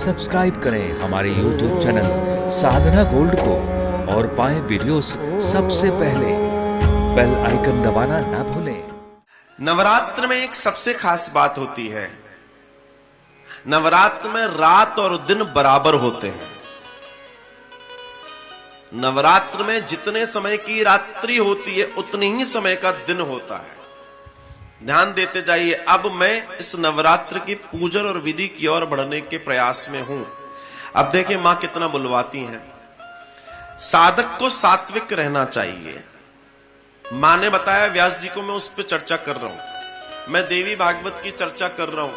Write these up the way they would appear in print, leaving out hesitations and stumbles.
Subscribe करें हमारे YouTube channel साधना gold को और पाएं वीडियोस सबसे पहले। बेल आइकन दबाना ना भूलें। नवरात्र में एक सबसे खास बात होती है। नवरात्र में रात और दिन बराबर होते हैं। नवरात्र में जितने समय की रात्रि होती है उतने ही समय का दिन होता है। ध्यान देते जाइए। अब मैं इस नवरात्र की पूजन और विधि की ओर बढ़ने के प्रयास में हूं। अब देखिए मां कितना बुलवाती हैं। साधक को सात्विक रहना चाहिए। मां ने बताया, व्यास जी को मैं उस पर चर्चा कर रहा हूं, मैं देवी भागवत की चर्चा कर रहा हूं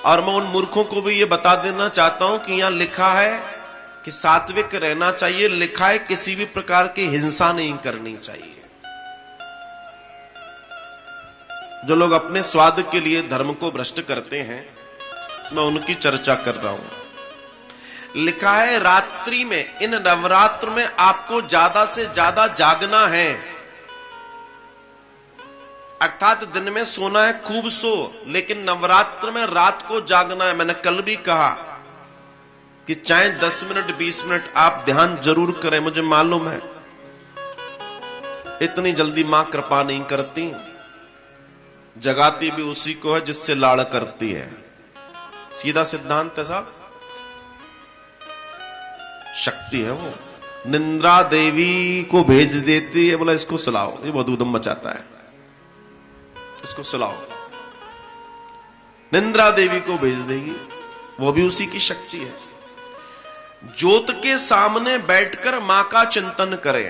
और मैं उन मूर्खों को भी यह बता देना चाहता हूं कि यहां लिखा है कि सात्विक रहना चाहिए। लिखा है किसी भी प्रकार की हिंसा नहीं करनी चाहिए। जो लोग अपने स्वाद के लिए धर्म को भ्रष्ट करते हैं, मैं उनकी चर्चा कर रहा हूं। लिखा है रात्रि में, इन नवरात्र में आपको ज्यादा से ज्यादा जागना है, अर्थात दिन में सोना है खूब सो, लेकिन नवरात्र में रात को जागना है। मैंने कल भी कहा कि चाहे 10 मिनट 20 मिनट आप ध्यान जरूर करें। मुझे मालूम है इतनी जल्दी मां कृपा नहीं करती, जगाती भी उसी को है जिससे लाड़ करती है। सीधा सिद्धांत है साहब, शक्ति है वो। निंद्रा देवी को भेज देती है, बोला इसको सुलाओ, ये बहुत उदम मचाता है, इसको सुलाओ। निंद्रा देवी को भेज देगी, वो भी उसी की शक्ति है। ज्योत के सामने बैठकर मां का चिंतन करें।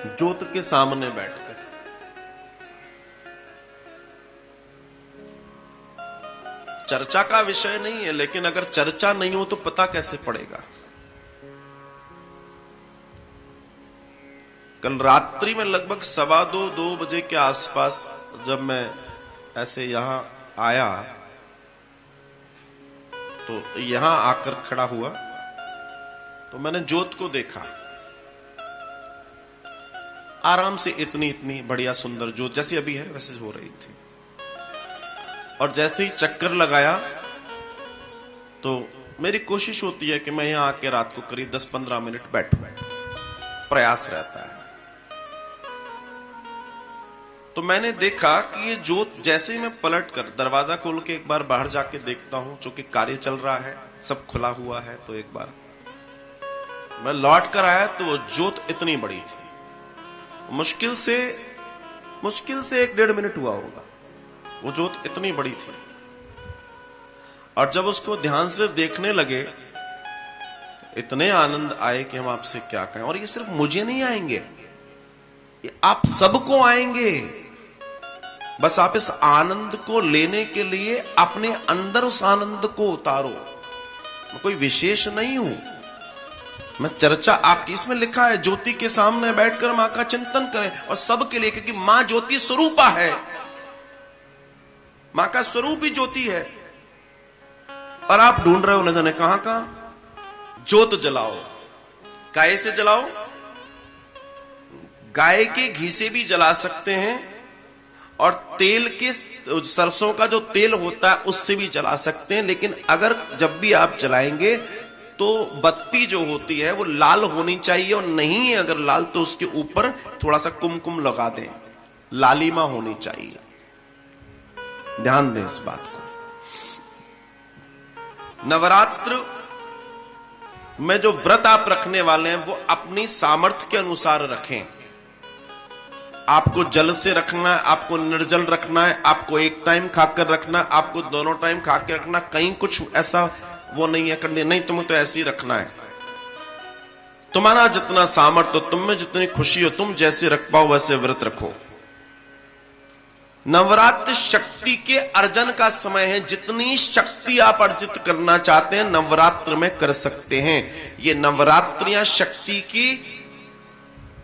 ज्योत के सामने बैठकर चर्चा का विषय नहीं है, लेकिन अगर चर्चा नहीं हो तो पता कैसे पड़ेगा। कल रात्रि में लगभग 2:15-2 बजे के आसपास जब मैं ऐसे यहां आया तो यहां आकर खड़ा हुआ तो मैंने ज्योत को देखा। आराम से इतनी इतनी बढ़िया सुंदर ज्योत जैसी अभी है वैसे हो रही थी। और जैसे ही चक्कर लगाया तो मेरी कोशिश होती है कि मैं यहां आके रात को करीब 10-15 मिनट बैठूं, प्रयास रहता है। तो मैंने देखा कि ये ज्योत जैसे ही मैं पलट कर दरवाजा खोल के एक बार बाहर जाके देखता हूं, चूंकि कार्य चल रहा है, सब खुला हुआ है, तो एक बार मैं लौट कर आया तो वो ज्योत इतनी बड़ी थी। मुश्किल से 1-1.5 मिनट हुआ होगा, वो ज्योत इतनी बड़ी थी। और जब उसको ध्यान से देखने लगे, इतने आनंद आए कि हम आपसे क्या कहें। और ये सिर्फ मुझे नहीं आएंगे, ये आप सबको आएंगे। बस आप इस आनंद को लेने के लिए अपने अंदर उस आनंद को उतारो। मैं कोई विशेष नहीं हूं, मैं चर्चा आपकी। इसमें लिखा है ज्योति के सामने बैठकर मां का चिंतन करें, और सबके लिए, क्योंकि मां ज्योति स्वरूपा है, मां का स्वरूप ही ज्योति है। और आप ढूंढ रहे हो न जाने कहां कहां। ज्योत जलाओ। गाय से जलाओ, गाय के घी से भी जला सकते हैं, और तेल के, सरसों का जो तेल होता है उससे भी जला सकते हैं। लेकिन अगर जब भी आप जलाएंगे तो बत्ती जो होती है वो लाल होनी चाहिए, और नहीं है अगर लाल तो उसके ऊपर थोड़ा सा कुमकुम लगा दें, लालिमा होनी चाहिए। ध्यान दें इस बात को। नवरात्र में जो व्रत आप रखने वाले हैं वो अपनी सामर्थ्य के अनुसार रखें। आपको जल से रखना है, आपको निर्जल रखना है, आपको एक टाइम खाकर रखना है, आपको दोनों टाइम खाकर रखना। कहीं कुछ ऐसा वो नहीं है करने, नहीं तुम्हें तो ऐसे ही रखना है। तुम्हारा जितना सामर्थ्य हो, तुम में जितनी खुशी हो, तुम जैसे रख पाओ वैसे व्रत रखो। नवरात्र शक्ति के अर्जन का समय है। जितनी शक्ति आप अर्जित करना चाहते हैं नवरात्र में कर सकते हैं। ये नवरात्रियां शक्ति की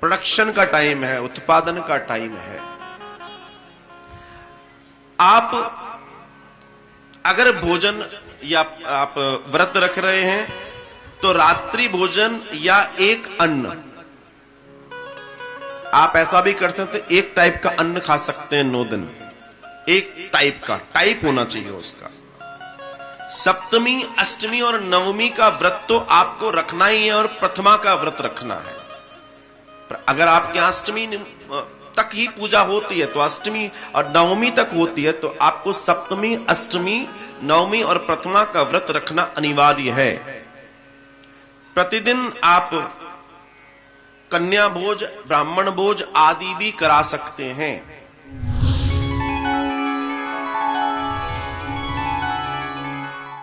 प्रोडक्शन का टाइम है, उत्पादन का टाइम है। आप अगर भोजन या आप व्रत रख रहे हैं तो रात्रि भोजन या एक अन्न, आप ऐसा भी कर सकते हैं, एक टाइप का अन्न खा सकते हैं 9 दिन। एक टाइप का, टाइप होना चाहिए उसका। सप्तमी, अष्टमी और नवमी का व्रत तो आपको रखना ही है और प्रथमा का व्रत रखना है। अगर आपके अष्टमी तक ही पूजा होती है तो अष्टमी और नवमी तक होती है तो आपको सप्तमी, अष्टमी, नवमी और प्रथमा का व्रत रखना अनिवार्य है। प्रतिदिन आप कन्या भोज, ब्राह्मण भोज आदि भी करा सकते हैं।